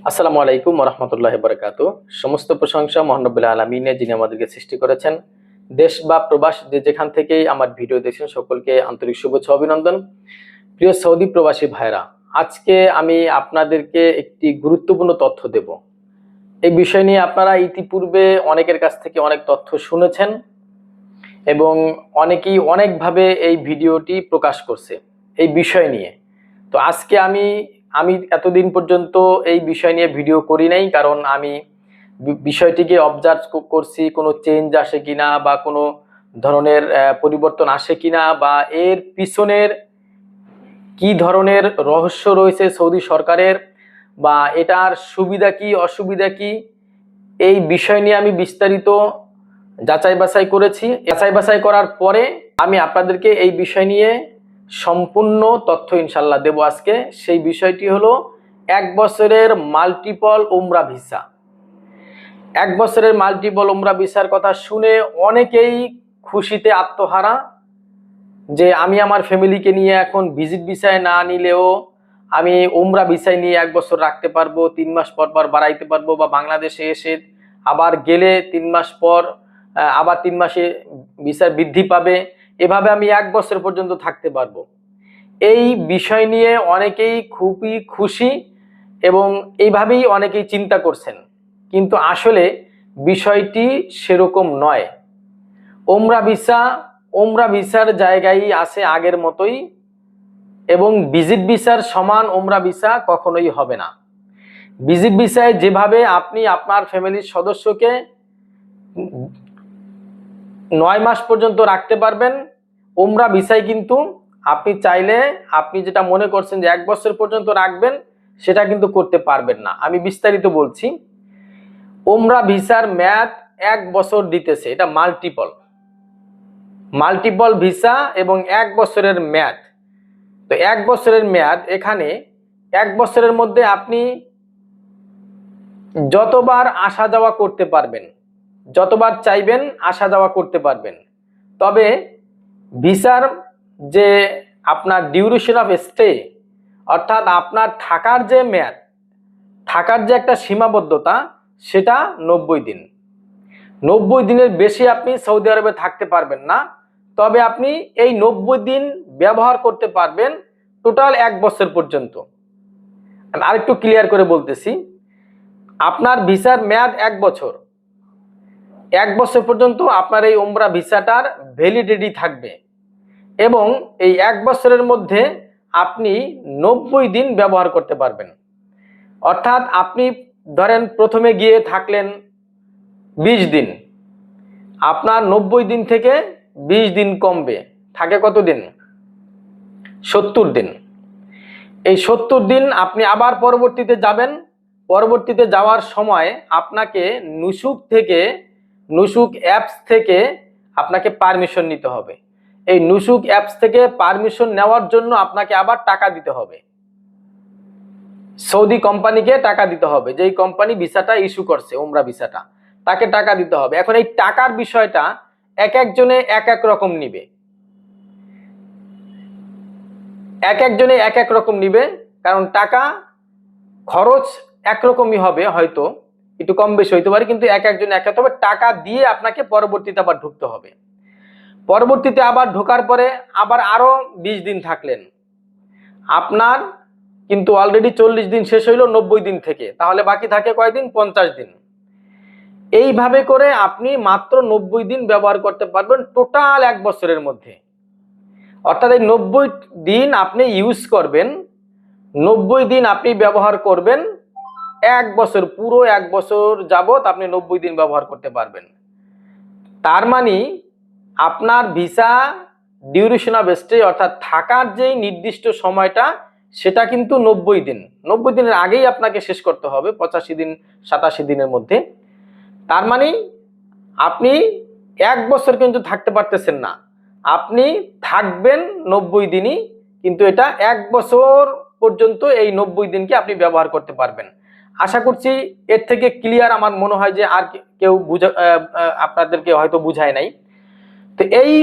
আসসালামু আলাইকুম ওয়া রাহমাতুল্লাহি ওয়া বারাকাতুহু। সমস্ত প্রশংসা মহান রব্বুল আলামিনের, যিনি আমাদেরকে সৃষ্টি করেছেন। দেশ বা প্রবাস যে যেখান থেকেই আমার ভিডিও দেখছেন সকলকে আন্তরিক শুভেচ্ছা অভিনন্দন। প্রিয় সৌদি প্রবাসী ভাইরা, আজকে আমি আপনাদেরকে একটি গুরুত্বপূর্ণ তথ্য দেব। এই বিষয় নিয়ে আপনারা ইতিপূর্বে অনেকের কাছ থেকে অনেক তথ্য শুনেছেন এবং অনেকেই অনেকভাবে এই ভিডিওটি প্রকাশ করছে এই বিষয় নিয়ে। তো আজকে আমি আমি এতদিন পর্যন্ত এই বিষয় নিয়ে ভিডিও করি নাই, কারণ আমি বিষয়টিকে অবজার্ভ করছি কোনো চেঞ্জ আসে কিনা বা কোনো ধরনের পরিবর্তন আসে কিনা, বা এর পিছনের কি ধরনের রহস্য রয়েছে সৌদি সরকারের, বা এটার সুবিধা কি অসুবিধা কি, এই বিষয় নিয়ে আমি বিস্তারিত যাচাই বাছাই করেছি। যাচাই বাছাই করার পরে আমি আপনাদেরকে এই বিষয় নিয়ে সম্পূর্ণ তথ্য ইনশাল্লাহ দেব আজকে। সেই বিষয়টি হলো 1 বছরের মাল্টিপল উমরা ভিসা। 1 বছরের মাল্টিপল উমরা ভিসার কথা শুনে অনেকেই খুশিতে আত্মহারা, যে আমি আমার ফ্যামিলিকে নিয়ে এখন ভিজিট ভিসায় না নিলেও আমি উমরা ভিসায় নিয়ে 1 বছর রাখতে পারবো, 3 মাস পর পর বাড়াইতে পারবো, বা বাংলাদেশে এসে আবার গেলে 3 মাস পর আবার 3 মাসে ভিসা বৃদ্ধি পাবে, এভাবে আমি 1 বছর পর্যন্ত থাকতে পারবো। এই বিষয় নিয়ে অনেকেই খুবই খুশি এবং এইভাবেই অনেকেই চিন্তা করছেন, কিন্তু আসলে বিষয়টি সেরকম নয়। উমরা ভিসার জায়গায় আছে আগের মতোই, এবং ভিজিট ভিসার সমান উমরা ভিসা কখনোই হবে না। ভিজিট ভিসায় যেভাবে আপনি আপনার ফ্যামিলির সদস্যকে 9 মাস পর্যন্ত রাখতে পারবেন, উমরা ভিসায় কিন্তু আপনি চাইলে আপনি যেটা মনে করছেন যে 1 বছর পর্যন্ত রাখবেন, সেটা কিন্তু করতে পারবেন না। আমি বিস্তারিত বলছি। উমরা ভিসার মেয়াদ 1 বছর দিতেছে, এটা মাল্টিপল ভিসা এবং 1 বছরের মেয়াদ। তো 1 বছরের মেয়াদ, এখানে 1 বছরের মধ্যে আপনি যতবার আসা যাওয়া করতে পারবেন, যতবার চাইবেন আসা যাওয়া করতে পারবেন। তবে ভিসার যে আপনার ডিউরেশন অফ স্টে, অর্থাৎ আপনার থাকার যে মেয়াদ, থাকার যে একটা সীমাবদ্ধতা, সেটা 90 দিন। 90 দিনের বেশি আপনি সৌদি আরবে থাকতে পারবেন না। তবে আপনি এই 90 দিন ব্যবহার করতে পারবেন টোটাল 1 বছর পর্যন্ত। আমি আরেকটু ক্লিয়ার করে বলতেছি, আপনার ভিসার মেয়াদ 1 বছর। 1 বছর পর্যন্ত আপনার এই উমরা ভিসাটার ভ্যালিডিটি থাকবে, এবং এই 1 বছরের মধ্যে আপনি 90 দিন ব্যবহার করতে পারবেন। অর্থাৎ আপনি ধরেন প্রথমে গিয়ে থাকলেন 20 দিন, আপনার 90 দিন থেকে 20 দিন কমবে, থাকে কত দিন? 70 দিন। এই 70 দিন আপনি আবার পরবর্তীতে যাবেন। পরবর্তীতে যাওয়ার সময় আপনাকে নুসুক অ্যাপস থেকে আপনাকে পারমিশন নিতে হবে। এই নুসুক অ্যাপস থেকে পারমিশন নেওয়ার জন্য আপনাকে আবার টাকা দিতে হবে, সৌদি কোম্পানিকে টাকা দিতে হবে, যেই কোম্পানি ভিসাটা ইস্যু করছে উমরা ভিসাটা, তাকে টাকা দিতে হবে। এখন এই টাকার বিষয়টা এক একজনে এক এক রকম নিবে, এক এক রকম নিবে, কারণ টাকা খরচ একরকমই হবে, হয়তো একটু কম বেশি হইতে পারে, কিন্তু এক একজন এক এক। তবে টাকা দিয়ে আপনাকে পরবর্তীতে আবার ঢুকতে হবে। পরবর্তীতে আবার ঢোকার পরে আবার আরো 20 দিন থাকলেন, আপনার কিন্তু অলরেডি 40 দিন শেষ হইল 90 দিন থেকে, তাহলে বাকি থাকে কয়দিন? 50 দিন। এইভাবে করে আপনি মাত্র 90 দিন ব্যবহার করতে পারবেন টোটাল 1 বছরের মধ্যে। অর্থাৎ এই 90 দিন আপনি ইউজ করবেন, 90 দিন আপনি ব্যবহার করবেন, 1 বছর, পুরো 1 বছর যাবত আপনি 90 দিন ব্যবহার করতে পারবেন। তার মানে আপনার ভিসা ডিউরেশন অফ স্টে, অর্থাৎ থাকার যেই নির্দিষ্ট সময়টা, সেটা কিন্তু 90 দিন। 90 দিনের আগেই আপনাকে শেষ করতে হবে, 85 দিন 87 দিনের মধ্যে। তার মানে আপনি 1 বছর কিন্তু থাকতে পারতেছেন না, আপনি থাকবেন 90 দিনই, কিন্তু এটা 1 বছর পর্যন্ত এই 90 দিনকে আপনি ব্যবহার করতে পারবেন। আশা করছি এর থেকে ক্লিয়ার, আমার মনে হয় যে আর কেউ আপনাদেরকে হয়তো বুঝায় নাই। তো এই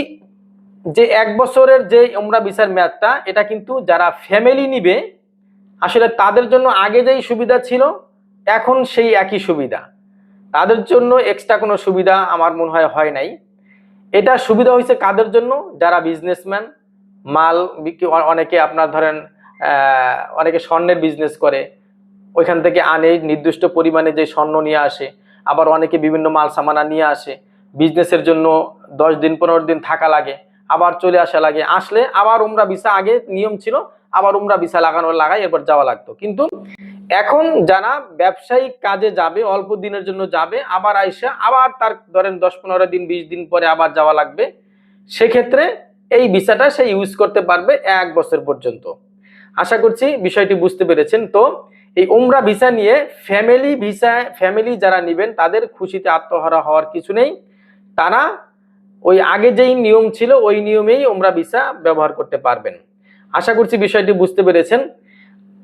যে 1 বছরের যে উমরা ভিসার মেয়াদটা, এটা কিন্তু যারা ফ্যামিলি নিবে আসলে তাদের জন্য আগে যেই সুবিধা ছিল এখন সেই একই সুবিধা, তাদের জন্য এক্সট্রা কোনো সুবিধা আমার মনে হয় নাই। এটা সুবিধা হয়েছে কাদের জন্য? যারা বিজনেসম্যান, মাল বিক্রি, অনেকে আপনার ধরেন অনেকে স্বর্ণের বিজনেস করে, ওইখান থেকে আনে নির্দিষ্ট পরিমাণে যে স্বর্ণ নিয়ে আসে, আবার অনেকে বিভিন্ন মাল সামানা নিয়ে আসে, বিজনেসের জন্য 10 দিন 15 দিন থাকা লাগে, আবার চলে আসা লাগে, আসলে আবার উমরা ভিসা, আগে নিয়ম ছিল আবার উমরা ভিসা লাগাই এরপর যাওয়া লাগতো। কিন্তু এখন যারা ব্যবসায়িক কাজে যাবে, অল্প দিনের জন্য যাবে, আবার আইসা আবার তার ধরেন 10-15 দিন 20 দিন পরে আবার যাওয়া লাগবে, সেক্ষেত্রে এই ভিসাটা সে ইউজ করতে পারবে 1 বছর পর্যন্ত। আশা করছি বিষয়টি বুঝতে পেরেছেন। তো এই উমরা ভিসা নিয়ে ফ্যামিলি যারা নেবেন তাদের খুশিতে আত্মহারা হওয়ার কিছু নেই। তারা ওই আগে যেই নিয়ম ছিল ওই নিয়মেই উমরা ভিসা ব্যবহার করতে পারবেন। আশা করছি বিষয়টি বুঝতে পেরেছেন।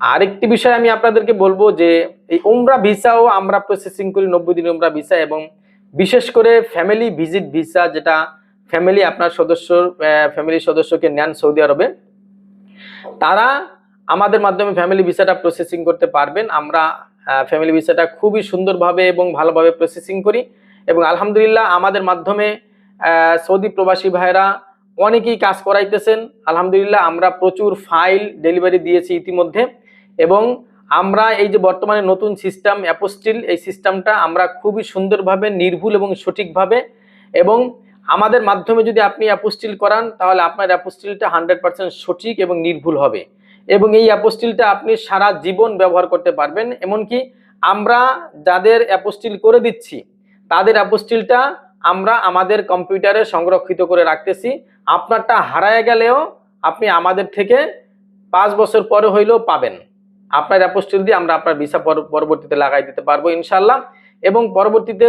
আরেকটি বিষয় আমি আপনাদেরকে বলবো যে এই উমরা ভিসাও আমরা প্রসেসিং করি 90 দিনের উমরা ভিসা, এবং বিশেষ করে ফ্যামিলি ভিজিট ভিসা, যেটা আপনার ফ্যামিলি সদস্যকে নেন সৌদি আরবে, তারা আমাদের মাধ্যমে ফ্যামিলি ভিসাটা প্রসেসিং করতে পারবেন। আমরা ফ্যামিলি ভিসাটা খুবই সুন্দরভাবে এবং ভালোভাবে প্রসেসিং করি, এবং আলহামদুলিল্লাহ আমাদের মাধ্যমে সৌদি প্রবাসী ভাইরা অনেকেই কাজ করাইতেছেন। আলহামদুলিল্লাহ আমরা প্রচুর ফাইল ডেলিভারি দিয়েছি ইতিমধ্যে, এবং আমরা এই যে বর্তমানে নতুন সিস্টেম অ্যাপোস্টিল, এই সিস্টেমটা আমরা খুবই সুন্দরভাবে, নির্ভুল এবং সঠিকভাবে, এবং আমাদের মাধ্যমে যদি আপনি অ্যাপোস্টিল করান তাহলে আপনার অ্যাপোস্টিলটা 100% সঠিক এবং নির্ভুল হবে, এবং এই অ্যাপোস্টিলটা আপনি সারা জীবন ব্যবহার করতে পারবেন। এমনকি আমরা যাদের অ্যাপোস্টিল করে দিচ্ছি তাদের অ্যাপোস্টিলটা আমরা আমাদের কম্পিউটারে সংরক্ষিত করে রাখতেছি। আপনারটা হারায় গেলেও আপনি আমাদের থেকে 5 বছর পরে হইলেও পাবেন। আপনার অ্যাপোস্টিল দিয়ে আমরা আপনার ভিসা পরবর্তীতে লাগাই দিতে পারবো ইনশাল্লাহ, এবং পরবর্তীতে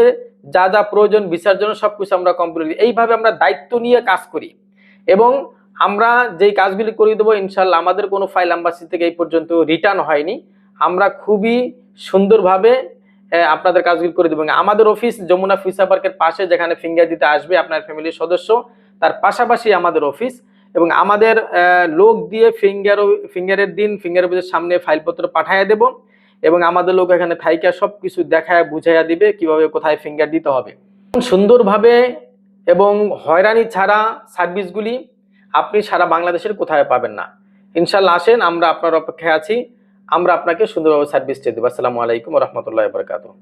যা যা প্রয়োজন ভিসার জন্য সবকিছু আমরা কমপ্লিট, এইভাবে আমরা দায়িত্ব নিয়ে কাজ করি, এবং আমরা যেই কাজগুলি করে দেবো ইনশাল্লাহ আমাদের কোনো ফাইল এম্বাসি থেকে এই পর্যন্ত রিটার্ন হয়নি। আমরা খুবই সুন্দরভাবে আপনাদের কাজগুলি করে দেবো। আমাদের অফিস যমুনা ফিসা পার্কের পাশে, যেখানে ফিঙ্গার দিতে আসবে আপনার ফ্যামিলির সদস্য, তার পাশাপাশি আমাদের অফিস, এবং আমাদের লোক দিয়ে ফিঙ্গারের দিন ফিঙ্গারের সামনে ফাইলপত্র পাঠিয়ে দেব, এবং আমাদের লোক এখানে থাইকা সব কিছু দেখায় বুঝাইয়া দিবে কিভাবে কোথায় ফিঙ্গার দিতে হবে। সুন্দরভাবে এবং হয়রানি ছাড়া সার্ভিসগুলি আপনি সারা বাংলাদেশের কোথায় পাবেন না। ইনশাল্লাহ আসেন, আমরা আপনার অপেক্ষায় আছি, আমরা আপনাকে সুন্দরভাবে সার্ভিস দিয়ে দেবো। আসসালামু আলাইকুম ওয়া রাহমাতুল্লাহি ওয়া বারাকাতুহু।